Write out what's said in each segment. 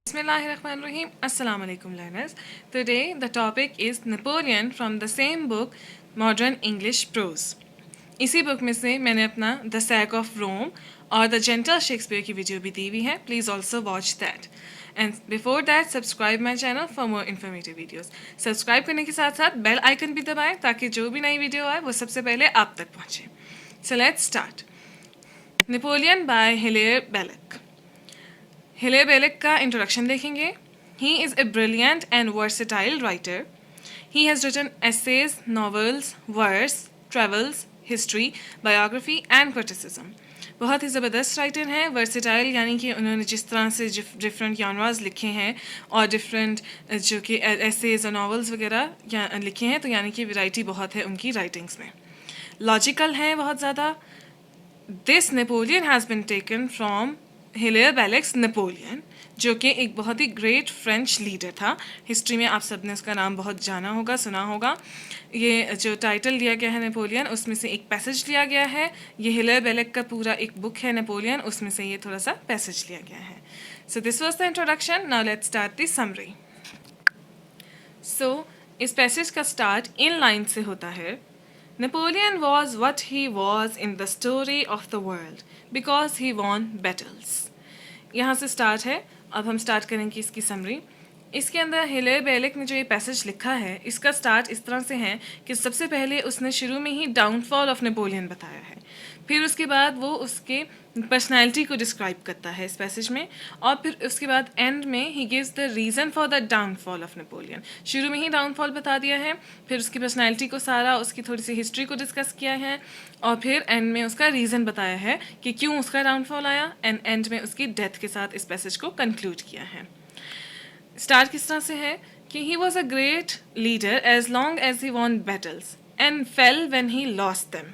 Bismillahirrahmanirrahim. Assalamu alaikum learners. Today the topic is Napoleon from the same book Modern English Prose. इसी book में से मैंने अपना the sac of Rome और the gentle Shakespeare की video भी दी हुई है. Please also watch that and before that subscribe my channel for more informative videos. Subscribe करने के साथ साथ बेल आइकन भी दबाएं ताकि जो भी नई वीडियो आए वो सबसे पहले आप तक पहुँचे. So let's start. Napoleon by Hilaire Belloc. Hilaire Belloc का इंट्रोडक्शन देखेंगे. He is a brilliant and versatile writer. He has written essays, novels, verse, travels, history, biography and criticism. बहुत ही ज़बरदस्त राइटर हैं. वर्सेटाइल यानी कि उन्होंने जिस तरह से डिफरेंट जॉनरास लिखे हैं और डिफरेंट जो कि एसेज और नॉवेल्स वगैरह लिखे हैं, तो यानी कि वैरायटी बहुत है उनकी राइटिंग्स में. लॉजिकल हैं बहुत ज़्यादा. This Napoleon has been taken from Hilaire Belloc's Napoleon, जो कि एक बहुत ही ग्रेट फ्रेंच लीडर था. हिस्ट्री में आप सब ने उसका नाम बहुत जाना होगा, सुना होगा. ये जो टाइटल दिया गया है नेपोलियन, उसमें से एक पैसेज लिया गया है. ये हिलेयर बेलेक का पूरा एक बुक है नेपोलियन, उसमें से ये थोड़ा सा पैसेज लिया गया है. So this was the introduction. Now let's start the summary. So इस पैसेज का स्टार्ट इन लाइन से होता है. Napoleon was what he was in the story of the world because he won battles. यहाँ से स्टार्ट है. अब हम स्टार्ट करेंगे इसकी समरी. इसके अंदर हिलेयर बेलेक ने जो ये पैसेज लिखा है, इसका स्टार्ट इस तरह से है कि सबसे पहले उसने शुरू में ही डाउनफॉल ऑफ नेपोलियन बताया है. फिर उसके बाद वो उसके पर्सनैलिटी को डिस्क्राइब करता है इस पैसेज में, और फिर उसके बाद एंड में he gives the reason for the downfall of Napoleon. शुरू में ही डाउनफॉल बता दिया है, फिर उसकी पर्सनैलिटी को सारा, उसकी थोड़ी सी हिस्ट्री को डिस्कस किया है, और फिर एंड में उसका रीज़न बताया है कि क्यों उसका डाउनफॉल आया, एंड एंड में उसकी डेथ के साथ इस पैसेज को कंक्लूड किया है. स्टार्ट किस तरह से है कि he was a great leader as long as he won battles and fell when he lost them.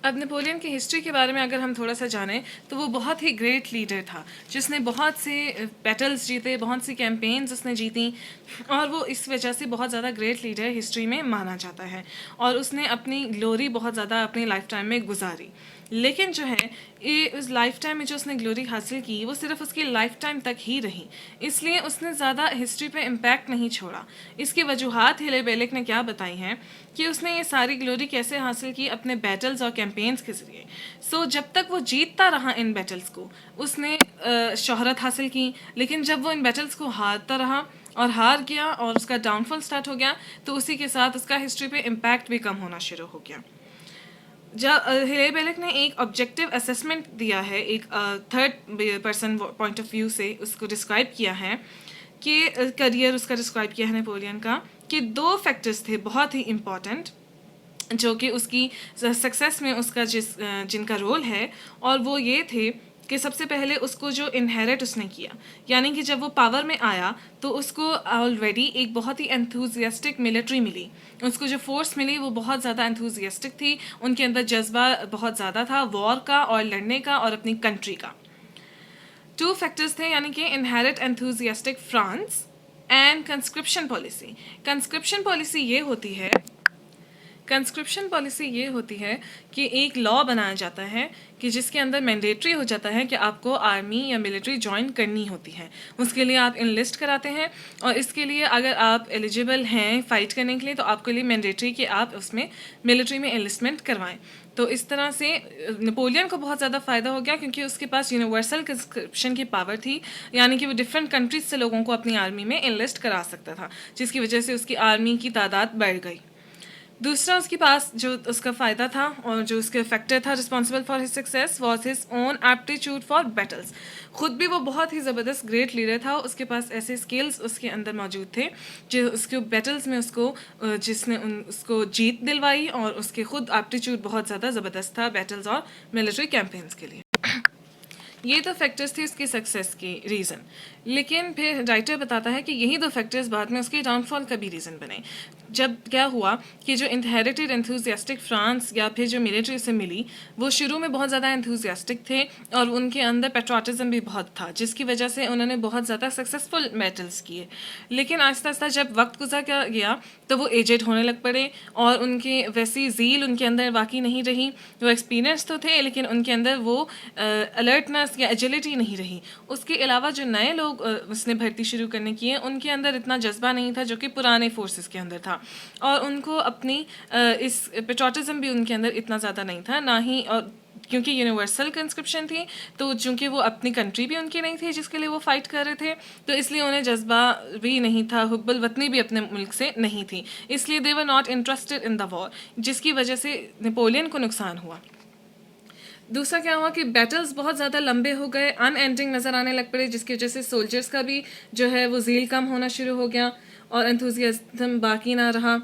अब नेपोलियन की हिस्ट्री के बारे में अगर हम थोड़ा सा जानें, तो वो बहुत ही ग्रेट लीडर था जिसने बहुत से बैटल्स जीते, बहुत सी कैंपेन्स उसने जीती, और वो इस वजह से बहुत ज़्यादा ग्रेट लीडर हिस्ट्री में माना जाता है. और उसने अपनी ग्लोरी बहुत ज़्यादा अपनी लाइफ टाइम में गुजारी. लेकिन जो है ये उस लाइफ टाइम में जो उसने ग्लोरी हासिल की, वो सिर्फ उसकी लाइफ टाइम तक ही रही, इसलिए उसने ज़्यादा हिस्ट्री पे इम्पैक्ट नहीं छोड़ा. इसकी वजूहात हिलेयर बेलेक ने क्या बताई हैं कि उसने ये सारी ग्लोरी कैसे हासिल की, अपने बैटल्स और कैंपेन्स के ज़रिए. सो जब तक वो जीतता रहा इन बैटल्स को, उसने शोहरत हासिल की. लेकिन जब वो इन बैटल्स को हारता रहा और हार गया और उसका डाउनफॉल स्टार्ट हो गया, तो उसी के साथ उसका हिस्ट्री पे इम्पैक्ट भी कम होना शुरू हो गया. जब हिलेयर बेलेक ने एक ऑब्जेक्टिव असेसमेंट दिया है, एक third person point of view से उसको डिस्क्राइब किया है कि करियर उसका डिस्क्राइब किया है नेपोलियन का, कि दो फैक्टर्स थे बहुत ही इम्पॉर्टेंट जो कि उसकी सक्सेस में उसका जिनका रोल है, और वो ये थे कि सबसे पहले उसको जो इनहेरिट उसने किया, यानी कि जब वो पावर में आया तो उसको ऑलरेडी एक बहुत ही एंथुजियास्टिक मिलिट्री मिली. उसको जो फोर्स मिली वो बहुत ज़्यादा एंथुजियास्टिक थी. उनके अंदर जज्बा बहुत ज़्यादा था वॉर का और लड़ने का और अपनी कंट्री का. टू फैक्टर्स थे, यानी कि inherit enthusiastic France and conscription policy. Conscription policy ये होती है कि एक लॉ बनाया जाता है कि जिसके अंदर मैंडेटरी हो जाता है कि आपको आर्मी या मिलिट्री ज्वाइन करनी होती है. उसके लिए आप इनलिस्ट कराते हैं, और इसके लिए अगर आप एलिजिबल हैं फ़ाइट करने के लिए, तो आपके लिए मैंडेटरी कि आप उसमें मिलिट्री में इनलिस्टमेंट करवाएं. तो इस तरह से नेपोलियन को बहुत ज़्यादा फ़ायदा हो गया, क्योंकि उसके पास यूनिवर्सल कंस्क्रिप्शन की पावर थी, यानी कि वो डिफरेंट कंट्रीज से लोगों को अपनी आर्मी में इनलिस्ट करा सकता था, जिसकी वजह से उसकी आर्मी की तादाद बढ़ गई. दूसरा उसके पास जो उसका फ़ायदा था और जो उसके फैक्टर था responsible for his success was his own aptitude for battles. ख़ुद भी वो बहुत ही ज़बरदस्त ग्रेट लीडर था. उसके पास ऐसे स्किल्स उसके अंदर मौजूद थे जो उसके बैटल्स में जिसने उसको जीत दिलवाई, और उसके ख़ुद एप्टीट्यूड बहुत ज़्यादा ज़बरदस्त था बैटल्स और मिलिट्री कैंपेन्स के लिए. ये दो फैक्टर्स थे उसकी सक्सेस की रीज़न. लेकिन फिर राइटर बताता है कि यही दो फैक्टर्स बाद में उसके डाउनफॉल का भी रीज़न बने. जब क्या हुआ कि जो इनहेरिटेड एंथुजियास्टिक फ्रांस या फिर जो मिलिट्री से मिली, वो शुरू में बहुत ज़्यादा एंथुजियास्टिक थे और उनके अंदर पेट्रोटिज़म भी बहुत था, जिसकी वजह से उन्होंने बहुत ज़्यादा सक्सेसफुल बैटल्स किए. लेकिन आहिस्ता आहिस्ता जब वक्त गुजर गया तो वो एजेड होने लग पड़े, और उनके वैसी ज़ील उनके अंदर बाकी नहीं रही. वो एक्सपीरियंस तो थे, लेकिन उनके अंदर वो अलर्टनेस फोर्स या एजिलिटी नहीं रही। उसके अलावा जो नए लोग उसने भर्ती शुरू करने की है, उनके अंदर इतना जज्बा नहीं था जो कि पुराने फोर्सेस के अंदर था, और उनको अपनी इस पेट्रोटिज्म भी उनके अंदर इतना ज़्यादा नहीं था, ना ही, और क्योंकि यूनिवर्सल कंस्क्रिप्शन थी, तो चूंकि वो अपनी कंट्री भी उनकी नहीं थी जिसके लिए वो फाइट कर रहे थे, तो इसलिए उन्हें जज्बा भी नहीं था, हुब्बुल वतनी भी अपने मुल्क से नहीं थी, इसलिए they were not interested in the war, जिसकी वजह से नेपोलियन को नुकसान हुआ। दूसरा क्या हुआ कि बैटल्स बहुत ज़्यादा लंबे हो गए, अनएंडिंग नज़र आने लग पड़े, जिसकी वजह से सोल्जर्स का भी जो है वो ज़ील कम होना शुरू हो गया और एंथुजियाज्म बाकी ना रहा।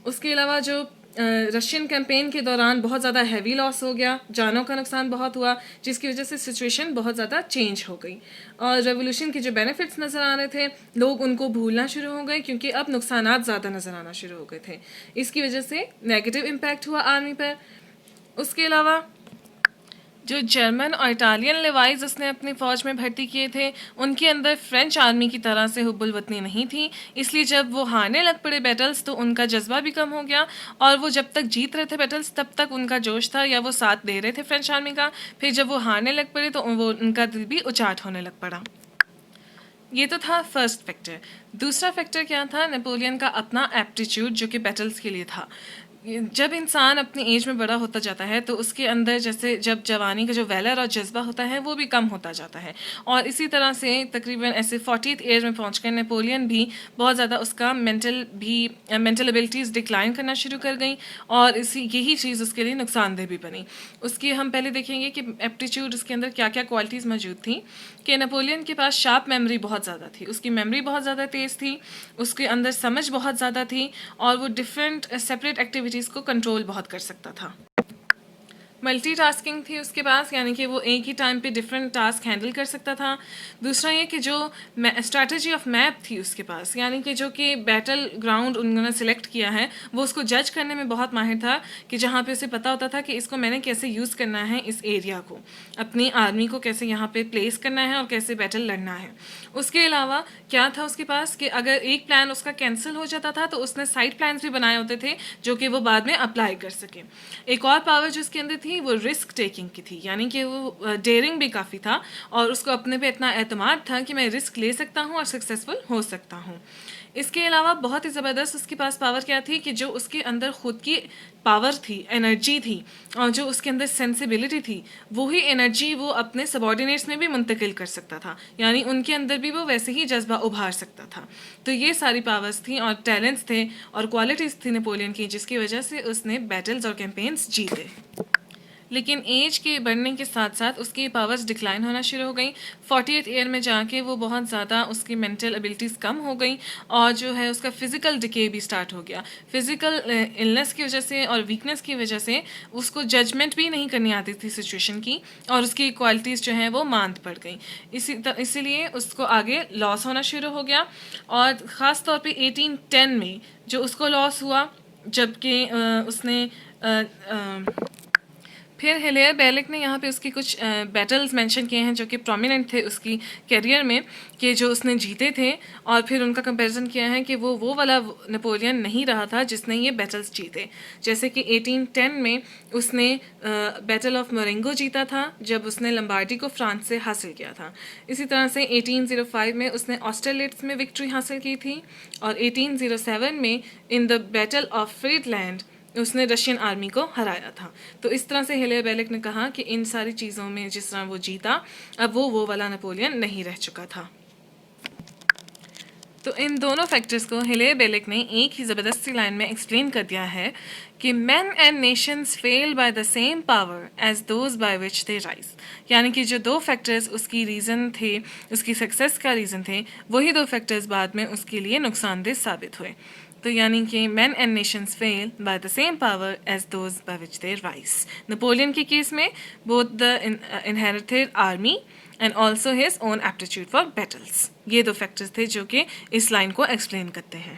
उसके अलावा जो रशियन कैंपेन के दौरान बहुत ज़्यादा हैवी लॉस हो गया, जानों का नुकसान बहुत हुआ, जिसकी वजह से सिचुएशन बहुत ज़्यादा चेंज हो गई, और रेवोल्यूशन के जो बेनिफिट्स नज़र आ रहे थे, लोग उनको भूलना शुरू हो गए, क्योंकि अब नुकसानात ज़्यादा नज़र आना शुरू हो गए थे। इसकी वजह से नेगेटिव इम्पैक्ट हुआ आर्मी पर। उसके अलावा जो जर्मन और इटालियन लेवाइज उसने अपनी फ़ौज में भर्ती किए थे, उनके अंदर फ्रेंच आर्मी की तरह से हुब्बुल वतनी नहीं थी, इसलिए जब वो हारने लग पड़े बैटल्स, तो उनका जज्बा भी कम हो गया, और वो जब तक जीत रहे थे बैटल्स तब तक उनका जोश था, या वो साथ दे रहे थे फ्रेंच आर्मी का, फिर जब वो हारने लग पड़े तो वो उनका दिल भी उचाट होने लग पड़ा। ये तो था फर्स्ट फैक्टर। दूसरा फैक्टर क्या था? नेपोलियन का अपना एप्टीट्यूड, जो कि बैटल्स के लिए था। जब इंसान अपनी एज में बड़ा होता जाता है, तो उसके अंदर जैसे जब जवानी का जो वैलर और जज्बा होता है वो भी कम होता जाता है, और इसी तरह से तकरीबन ऐसे 40th एज में पहुंचकर नेपोलियन भी बहुत ज़्यादा उसका मेंटल एबिलिटीज़ डिक्लाइन करना शुरू कर गई, और यही चीज़ उसके लिए नुकसानदेह भी बनी। उसकी हम पहले देखेंगे कि एप्टीट्यूड उसके अंदर क्या क्या क्वालिटीज़ मौजूद थी। कि नेपोलियन के पास शार्प मेमोरी बहुत ज़्यादा थी, उसकी मेमोरी बहुत ज़्यादा तेज़ थी, उसके अंदर समझ बहुत ज़्यादा थी, और वो डिफरेंट सेपरेट एक्टिविटीज़ को कंट्रोल बहुत कर सकता था। मल्टीटास्किंग थी उसके पास, यानी कि वो एक ही टाइम पे डिफरेंट टास्क हैंडल कर सकता था। दूसरा ये कि जो स्ट्रैटेजी ऑफ मैप थी उसके पास, यानी कि जो कि बैटल ग्राउंड उन्होंने सिलेक्ट किया है, वो उसको जज करने में बहुत माहिर था, कि जहाँ पे उसे पता होता था कि इसको मैंने कैसे यूज़ करना है, इस एरिया को, अपनी आर्मी को कैसे यहाँ पे प्लेस करना है और कैसे बैटल लड़ना है। उसके अलावा क्या था उसके पास कि अगर एक प्लान उसका कैंसिल हो जाता था, तो उसने साइड प्लान्स भी बनाए होते थे जो कि वो बाद में अप्लाई कर सके। एक और पावर जो उसके अंदर थी वो रिस्क टेकिंग की थी, यानी कि वो डेयरिंग भी काफ़ी था, और उसको अपने पे इतना एतमाद था कि मैं रिस्क ले सकता हूँ और सक्सेसफुल हो सकता हूँ। इसके अलावा बहुत ही ज़बरदस्त उसके पास पावर क्या थी कि जो उसके अंदर खुद की पावर थी, एनर्जी थी, और जो उसके अंदर सेंसिबिलिटी थी, वही एनर्जी वो अपने सबॉर्डिनेट्स में भी मुंतकिल कर सकता था, यानी उनके अंदर भी वो वैसे ही जज्बा उभार सकता था। तो ये सारी पावर्स थी और टैलेंट्स थे और क्वालिटीज़ थी नेपोलियन की, जिसकी वजह से उसने बैटल्स और कैंपेन्स जीते। लेकिन एज के बढ़ने के साथ साथ उसकी पावर्स डिक्लाइन होना शुरू हो गई। 40th ईयर में जाके वो बहुत ज़्यादा उसकी मेंटल एबिलिटीज़ कम हो गई, और जो है उसका फिज़िकल डिके भी स्टार्ट हो गया। फिज़िकल इलनेस की वजह से और वीकनेस की वजह से उसको जजमेंट भी नहीं करनी आती थी सिचुएशन की, और उसकी क्वालिटीज़ जो हैं वो मांद पड़ गई। इसीलिए उसको आगे लॉस होना शुरू हो गया, और ख़ास तौर पे 1810 में जो उसको लॉस हुआ, जबकि उसने फिर हिलेयर बेलिक ने यहाँ पे उसकी कुछ बैटल्स मेंशन किए हैं जो कि प्रोमिनेंट थे उसकी करियर में, कि जो उसने जीते थे, और फिर उनका कंपैरिजन किया है कि वो वाला नेपोलियन नहीं रहा था जिसने ये बैटल्स जीते। जैसे कि 1810 में उसने बैटल ऑफ मोरिंगो जीता था, जब उसने लंबार्डी को फ्रांस से हासिल किया था। इसी तरह से 1805 में उसने ऑस्टरलिट्स में विक्ट्री हासिल की थी, और 1807 में in the battle of Friedland उसने रशियन आर्मी को हराया था। तो इस तरह से हिलेयर बेलिक ने कहा कि इन सारी चीज़ों में जिस तरह वो जीता, अब वो वाला नेपोलियन नहीं रह चुका था। तो इन दोनों फैक्टर्स को हिलेयर बेलिक ने एक ही ज़बरदस्ती लाइन में एक्सप्लेन कर दिया है कि man and nations fail by the same power as those by which they rise, यानी कि जो दो फैक्टर्स उसकी रीज़न थे, उसकी सक्सेस का रीज़न थे, वही दो फैक्टर्स बाद में उसके लिए नुकसानदेह साबित हुए। तो यानी कि man and nations fail by the same power as those by which they rise. Napoleon के केस में both the inherited army and also his own aptitude for battles, ये दो फैक्टर्स थे जो कि इस लाइन को एक्सप्लेन करते हैं।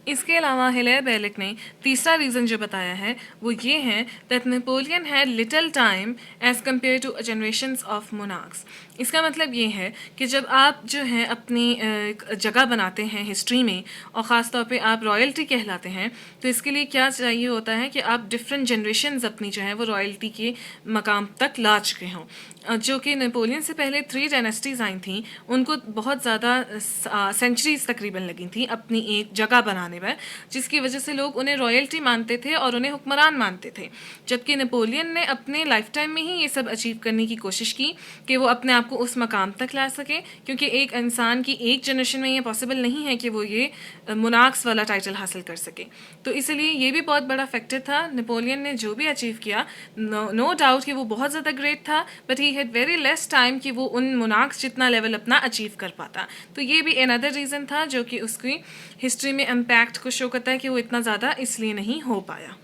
इसके अलावा हिलेयर बेलिक ने तीसरा रीज़न जो बताया है वो ये है that Napoleon had little time as compare to generations of monarchs, इसका मतलब ये है कि जब आप जो है अपनी एक जगह बनाते हैं हिस्ट्री में, और ख़ास तौर पे आप रॉयल्टी कहलाते हैं, तो इसके लिए क्या चाहिए होता है कि आप डिफरेंट जनरेशन्स अपनी जो है वो रॉयल्टी के मकाम तक ला चुके हों। जो कि नेपोलियन से पहले 3 डायनेस्टीज़ आई थी, उनको बहुत ज़्यादा सेंचुरीज तकरीबन लगी थी अपनी एक जगह बनाने में, जिसकी वजह से लोग उन्हें रॉयल्टी मानते थे और उन्हें हुक्मरान मानते थे। जबकि नेपोलियन ने अपने लाइफ टाइम में ही ये सब अचीव करने की कोशिश की कि वो अपने आप को उस मकाम तक ला सके, क्योंकि एक इंसान की एक जनरेशन में ये पॉसिबल नहीं है कि वो ये मोनार्क्स वाला टाइटल हासिल कर सके। तो इसलिए ये भी बहुत बड़ा फैक्टर था। नेपोलियन ने जो भी अचीव किया, नो डाउट कि वो बहुत ज़्यादा ग्रेट था, but he had very less time कि वो उन मोनार्क्स जितना लेवल अपना अचीव कर पाता। तो ये भी अनदर रीज़न था जो कि उसकी हिस्ट्री में इम्पैक्ट को शो करता है कि वो इतना ज़्यादा इसलिए नहीं हो पाया।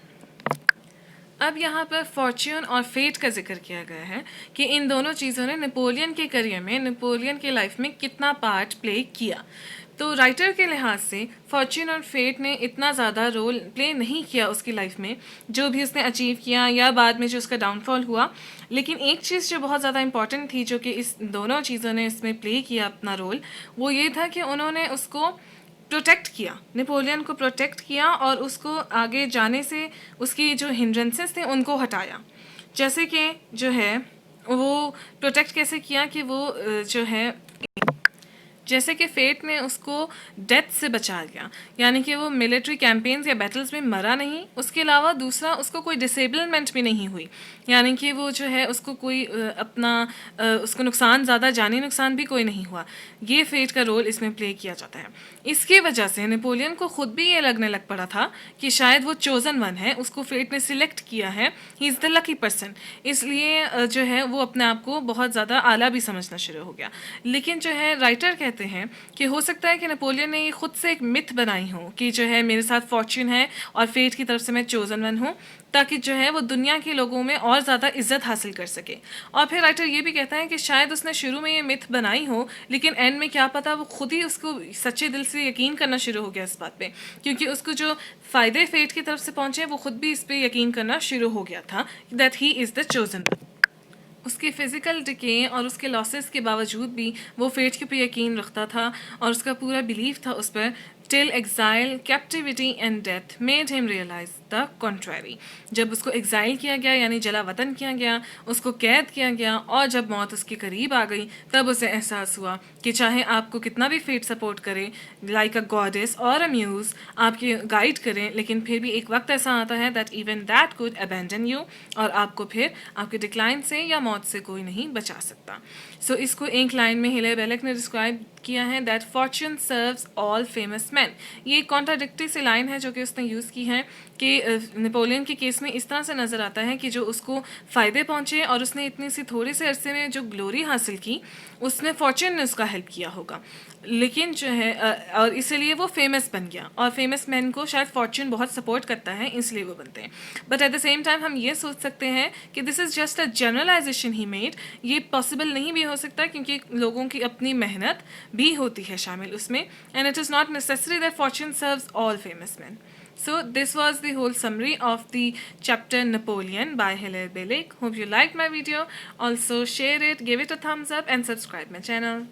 अब यहाँ पर फॉर्च्यून और फेट का जिक्र किया गया है कि इन दोनों चीज़ों ने नेपोलियन के करियर में, नेपोलियन के लाइफ में कितना पार्ट प्ले किया। तो राइटर के लिहाज से फॉर्च्यून और फेट ने इतना ज़्यादा रोल प्ले नहीं किया उसकी लाइफ में, जो भी उसने अचीव किया या बाद में जो उसका डाउनफॉल हुआ। लेकिन एक चीज़ जो बहुत ज़्यादा इंपॉर्टेंट थी, जो कि इस दोनों चीज़ों ने इसमें प्ले किया अपना रोल, वो ये था कि उन्होंने उसको प्रोटेक्ट किया, नेपोलियन को प्रोटेक्ट किया और उसको आगे जाने से उसकी जो हिंड्रेंसेस थे उनको हटाया। जैसे कि जो है वो प्रोटेक्ट कैसे किया कि वो जो है, जैसे कि फेट ने उसको डेथ से बचा लिया, यानी कि वो मिलिट्री कैंपेन्स या बैटल्स में मरा नहीं। उसके अलावा दूसरा, उसको कोई डिसेबलमेंट भी नहीं हुई, यानी कि वो जो है उसको कोई उसको नुकसान, ज़्यादा जानी नुकसान भी कोई नहीं हुआ। ये फेट का रोल इसमें प्ले किया जाता है। इसकी वजह से नेपोलियन को खुद भी ये लगने लग पड़ा था कि शायद वो चोजन वन है, उसको फेट ने सिलेक्ट किया है, he is the lucky person. इसलिए जो है वो अपने आप को बहुत ज़्यादा आला भी समझना शुरू हो गया। लेकिन जो है राइटर कहते हैं कि हो सकता है कि नेपोलियन ने ये खुद से एक मिथ बनाई हो कि जो है मेरे साथ फॉर्च्यून है और फेट की तरफ से मैं चोजन वन हूँ, ताकि जो है वो दुनिया के लोगों में और ज़्यादा इज्जत हासिल कर सके। और फिर राइटर ये भी कहता है कि शायद उसने शुरू में ये मिथ बनाई हो, लेकिन एंड में क्या पता वो खुद ही उसको सच्चे दिल से यकीन करना शुरू हो गया इस बात पे, क्योंकि उसको जो फ़ायदे फेट की तरफ से पहुँचे वो खुद भी इस पर यकीन करना शुरू हो गया था that he is the chosen. उसके फिज़िकल डिके और उसके लॉसेस के बावजूद भी वो फेट के ऊपर यकीन रखता था और उसका पूरा बिलीव था उस पर, till exile, captivity and death made him realise the contrary. जब उसको एग्जाइल किया गया यानी जला वतन किया गया, उसको कैद किया गया, और जब मौत उसके करीब आ गई, तब उसे एहसास हुआ कि चाहे आपको कितना भी फेट सपोर्ट करे, लाइक अ गॉडेस और अ म्यूज़ आपके गाइड करें, लेकिन फिर भी एक वक्त ऐसा आता है that even that could abandon you, और आपको फिर आपके डिक्लाइन से या मौत से कोई नहीं बचा सकता। सो इसको एक लाइन में हिलेर बेलेक ने डिस्क्राइब किया है that Fortune serves all famous man. ये एक कॉन्ट्राडिक्टरी सी लाइन है जो कि उसने यूज़ की है कि नेपोलियन के केस में इस तरह से नज़र आता है कि जो उसको फ़ायदे पहुँचे और उसने इतनी सी थोड़े से अरसे में जो ग्लोरी हासिल की, उसमें फॉर्च्यून ने उसका हेल्प किया होगा। लेकिन जो है और इसलिए वो फेमस बन गया, और फेमस मैन को शायद फॉर्च्यून बहुत सपोर्ट करता है, इसलिए वो बनते हैं। But at the same time हम ये सोच सकते हैं कि this is just a generalisation he made. ये पॉसिबल नहीं भी हो सकता, क्योंकि लोगों की अपनी मेहनत भी होती है शामिल उसमें, and it is not necessary that Fortune serves all famous man. So this was the whole summary of the chapter Napoleon by Hilaire Belloc. Hope you liked my video. Also share it, give it a thumbs up and subscribe my channel.